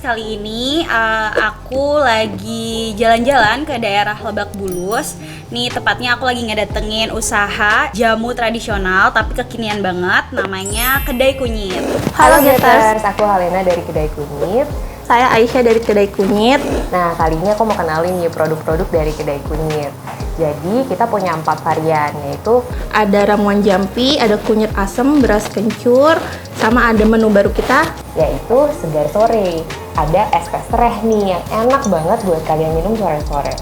kali ini aku lagi jalan-jalan ke daerah Lebak Bulus. Nih tepatnya aku lagi ngedatengin usaha jamu tradisional tapi kekinian banget, namanya Kedai Kunyit. Halo Getters, aku Halena dari Kedai Kunyit. Saya Aisyah dari Kedai Kunyit. Nah, kali ini aku mau kenalin nih produk-produk dari Kedai Kunyit. Jadi, kita punya 4 varian, yaitu Ada ramuan jampi, ada kunyit asem, beras kencur, sama ada menu baru kita. yaitu segar sore. Ada es teh sereh nih, yang enak banget buat kalian minum sore-sore.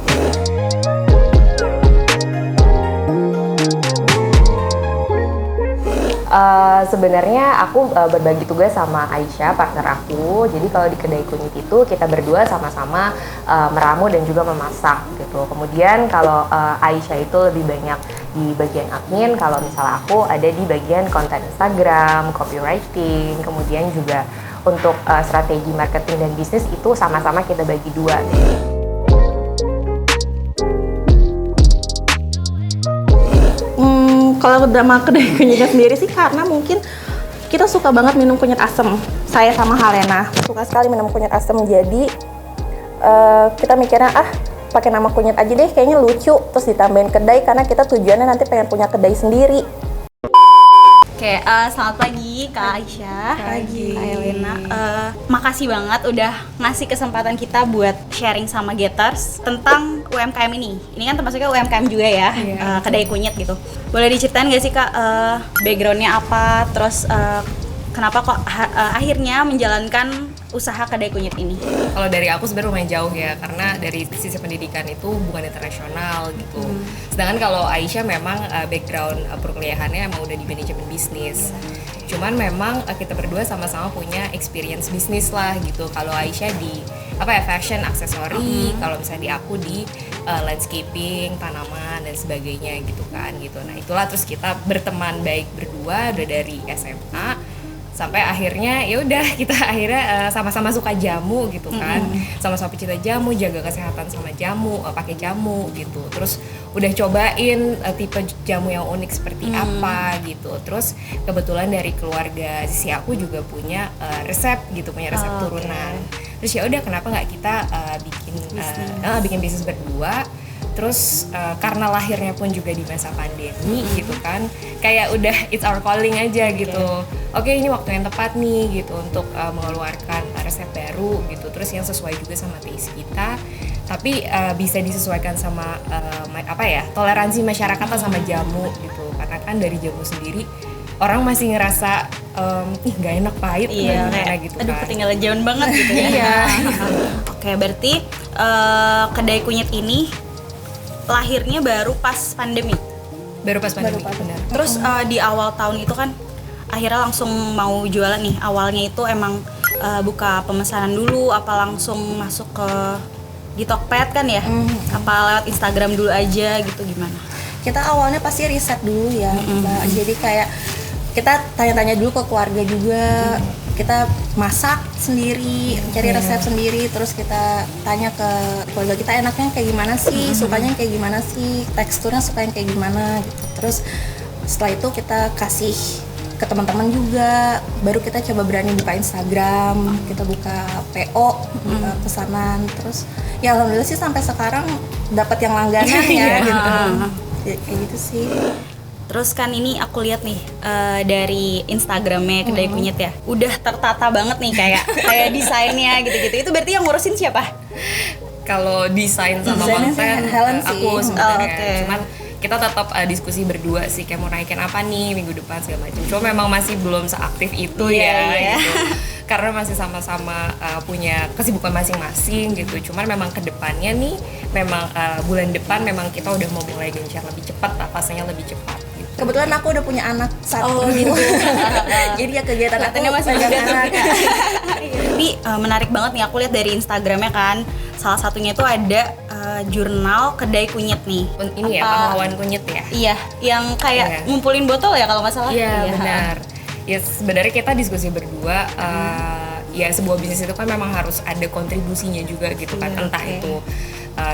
Sebenarnya aku berbagi tugas sama Aisyah, partner aku. Jadi kalau di Kedai Kunyit itu kita berdua sama-sama meramu dan juga memasak gitu. Kemudian kalau Aisyah itu lebih banyak di bagian admin, kalau misalnya aku ada di bagian konten Instagram, copywriting, kemudian juga untuk strategi marketing dan bisnis itu sama-sama kita bagi dua. Kalau drama Kedai Kunyitnya sendiri sih karena mungkin kita suka banget minum kunyit asem. Saya sama Halena suka sekali minum kunyit asem, jadi kita mikirnya pakai nama kunyit aja deh, kayaknya lucu, terus ditambahin kedai karena kita tujuannya nanti pengen punya kedai sendiri. Oke, selamat pagi Kak Aisyah. Pagi. Kak Helena. Makasih banget udah ngasih kesempatan kita buat sharing sama Getters tentang UMKM ini. Ini kan termasuknya UMKM juga ya, Kedai Kunyit gitu. Boleh diceritain gak sih Kak, backgroundnya apa, terus kenapa kok akhirnya menjalankan usaha Kedai Kunyit ini? Kalau dari aku sebenarnya lumayan jauh ya, karena dari sisi pendidikan itu bukan internasional gitu. Sedangkan kalau Aisyah memang background perkuliahannya emang udah di manajemen bisnis. Cuman memang kita berdua sama-sama punya experience bisnis lah gitu. Kalau Aisyah di fashion aksesori, kalau misalnya di aku di landscaping, tanaman dan sebagainya gitu kan gitu. Nah, itulah terus kita berteman baik berdua udah dari SMA sampai akhirnya ya udah kita akhirnya sama-sama suka jamu gitu kan, sama-sama pecinta jamu, jaga kesehatan sama jamu, pakai jamu gitu. Terus udah cobain tipe jamu yang unik seperti apa gitu. Terus kebetulan dari keluarga sisi aku juga punya resep gitu, punya resep turunan. Terus ya udah kenapa nggak kita bikin bisnis berdua. Terus karena lahirnya pun juga di masa pandemi gitu kan, kayak udah it's our calling aja gitu. Oke, ini waktu yang tepat nih gitu untuk mengeluarkan resep baru gitu. Terus yang sesuai juga sama taste kita, tapi bisa disesuaikan sama toleransi masyarakat sama jamu gitu. Karena kan dari jamu sendiri orang masih ngerasa nggak enak, pahit, kayak gitu kan. Aduh, ketinggalan zaman banget gitu ya. Iya. Oke, berarti Kedai Kunyit ini lahirnya baru pas pandemi. Baru pas pandemi, benar. Terus di awal tahun itu kan akhirnya langsung mau jualan nih. Awalnya itu emang buka pemesanan dulu, apa langsung masuk ke di Tokped kan ya? Apa lewat Instagram dulu aja gitu, gimana? Kita awalnya pasti riset dulu ya, Mbak. Jadi kayak kita tanya-tanya dulu ke keluarga juga. Kita masak sendiri, cari resep sendiri, terus kita tanya ke keluarga kita enaknya kayak gimana sih, sukanya kayak gimana sih, teksturnya suka yang kayak gimana gitu. Terus setelah itu kita kasih ke teman-teman juga, baru kita coba berani buka Instagram, kita buka PO, buka pesanan. Terus ya alhamdulillah sih sampai sekarang dapat yang langganan ya gitu. Kayak gitu sih. Terus kan ini aku lihat nih dari Instagramnya Kedai Kunyit ya, udah tertata banget nih kayak desainnya gitu-gitu. Itu berarti yang ngurusin siapa? Kalau desain sama Desainnya konten Helen aku sih. sebenarnya. Oke. Cuman kita tetap diskusi berdua sih, kayak mau naikin apa nih minggu depan segala macam. Cuma memang masih belum seaktif itu Iya. gitu. Karena masih sama-sama punya kesibukan masing-masing gitu. Cuman memang kedepannya nih, memang bulan depan memang kita udah mau mulai gencar lebih cepat lah, fasenya lebih cepat. Kebetulan aku udah punya anak satu gitu. Jadi ya kegiatan aku Kelihatannya masih pegang muda anak. Tapi menarik banget nih, aku lihat dari Instagramnya kan, salah satunya itu ada jurnal Kedai Kunyit nih. Ini ya, pahlawan kunyit ya? Iya, yang kayak ngumpulin botol ya kalau nggak salah. Iya, benar. Ya sebenarnya kita diskusi berdua, ya sebuah bisnis itu kan memang harus ada kontribusinya juga gitu kan, entah itu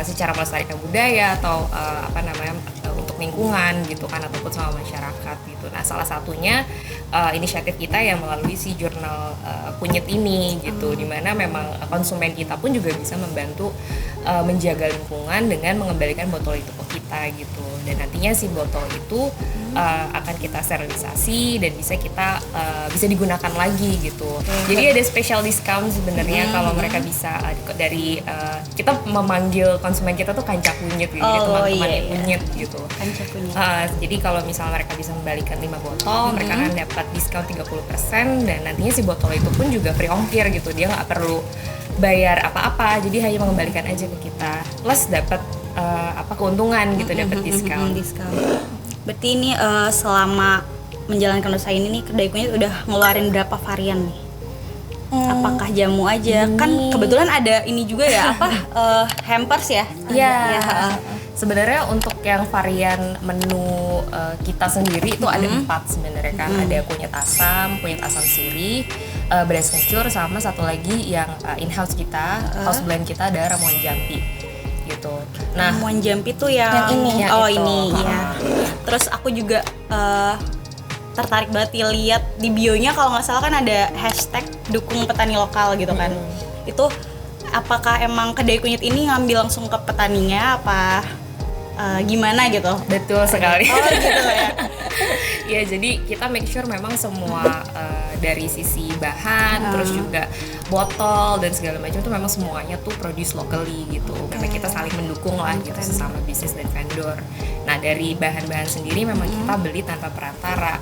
secara melestarikan budaya atau untuk lingkungan gitu kan, ataupun sama masyarakat gitu. Nah, salah satunya inisiatif kita yang melalui si jurnal kunyit ini gitu, dimana memang konsumen kita pun juga bisa membantu menjaga lingkungan dengan mengembalikan botol itu ke kita gitu. Dan nantinya si botol itu akan kita sterilisasi dan bisa digunakan lagi gitu. Jadi ada special discount sebenarnya kalau mereka bisa dari kita memanggil konsumen kita tuh kanca kunyit gitu, teman-teman kunyit gitu. Kanca kunyit. Jadi kalau misalnya mereka bisa membalikan 5 botol, mereka akan dapat diskon 30% dan nantinya si botol itu pun juga free ongkir gitu. Dia nggak perlu bayar apa-apa, jadi hanya mengembalikan aja ke kita. Plus dapat keuntungan gitu, dapat diskon. Berarti ini selama menjalankan usaha ini nih kedai kunyit udah ngeluarin berapa varian nih? Apakah jamu aja? Kan kebetulan ada ini juga ya, hampers ya? Iya. Sebenarnya untuk yang varian menu kita sendiri itu ada 4 sebenarnya kan. Ada kunyit asam sirih, beras kencur, sama satu lagi yang in-house kita, house blend kita ada ramuan jampi gitu. Nah, ramuan jampi tuh yang ini. Ini ya. Terus aku juga tertarik banget lihat di bionya, kalau nggak salah kan ada hashtag dukung petani lokal gitu kan. Itu apakah emang kedai kunyit ini ngambil langsung ke petaninya apa gimana gitu? betul sekali. Oh gitu ya. Ya, jadi kita make sure memang semua dari sisi bahan, terus juga botol dan segala macam itu memang semuanya tuh produce locally gitu. Karena kita saling mendukung lah gitu sesama bisnis dan vendor. Nah, dari bahan-bahan sendiri memang kita beli tanpa perantara.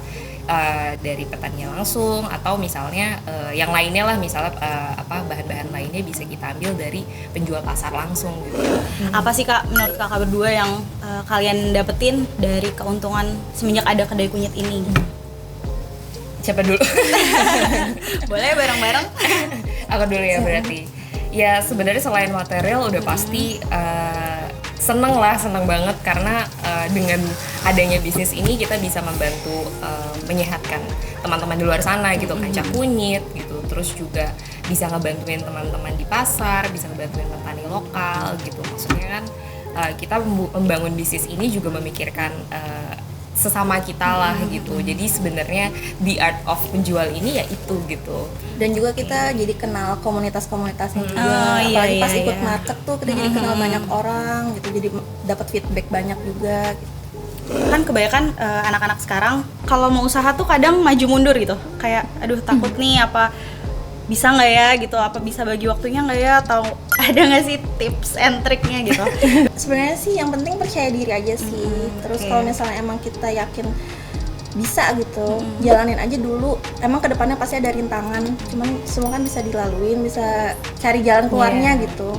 Dari petani langsung, atau misalnya yang lainnya lah, misalnya bahan-bahan lainnya bisa kita ambil dari penjual pasar langsung gitu. Apa sih Kak, menurut Kakak berdua yang kalian dapetin dari keuntungan semenjak ada kedai kunyit ini? Siapa dulu? Boleh bareng-bareng? Aku dulu ya berarti. Ya sebenarnya selain material udah pasti seneng banget karena dengan adanya bisnis ini kita bisa membantu menyehatkan teman-teman di luar sana gitu, kanca kunyit gitu. Terus juga bisa ngebantuin teman-teman di pasar, bisa ngebantuin petani lokal gitu. Maksudnya kan kita membangun bisnis ini juga memikirkan sesama kita lah gitu. Jadi sebenarnya the art of penjual ini ya itu gitu. Dan juga kita jadi kenal komunitas-komunitasnya juga. Apalagi pas ikut market tuh kita jadi kenal banyak orang gitu. Jadi dapat feedback banyak juga gitu. Kan kebanyakan anak-anak sekarang kalau mau usaha tuh kadang maju mundur gitu. Kayak aduh takut nih apa bisa nggak ya gitu, apa bisa bagi waktunya nggak ya, atau ada nggak sih tips and triknya gitu? Sebenarnya sih yang penting percaya diri aja sih. Terus kalau misalnya emang kita yakin bisa gitu, jalanin aja dulu. Emang kedepannya pasti ada rintangan, cuman semua kan bisa dilaluin, bisa cari jalan keluarnya gitu.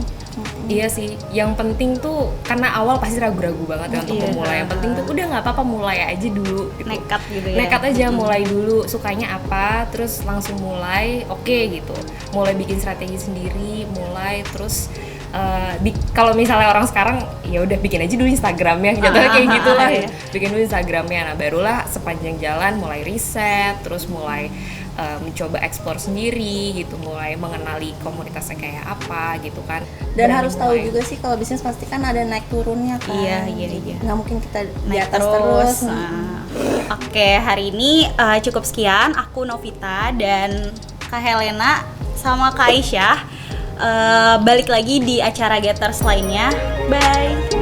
Iya sih, yang penting tuh karena awal pasti ragu-ragu banget ya untuk memulai. Yang penting tuh udah nggak apa-apa, mulai aja dulu gitu. Nekat gitu ya. Nekat aja, mulai dulu, sukanya apa, terus langsung mulai, oke gitu. Mulai bikin strategi sendiri, mulai terus kalau misalnya orang sekarang ya udah bikin aja dulu Instagramnya, jatuhnya kayak gitulah. Bikin dulu Instagramnya, nah barulah sepanjang jalan mulai riset, terus mulai mencoba eksplor sendiri gitu, mulai mengenali komunitasnya kayak apa gitu kan. Dan harus tahu juga sih kalau bisnis pasti kan ada naik turunnya kan. Iya. Nggak mungkin kita di Naik atas terus. Oke, hari ini cukup sekian. Aku Novita dan Kak Helena sama Kak Aisyah. Balik lagi di acara Getters lainnya. Bye.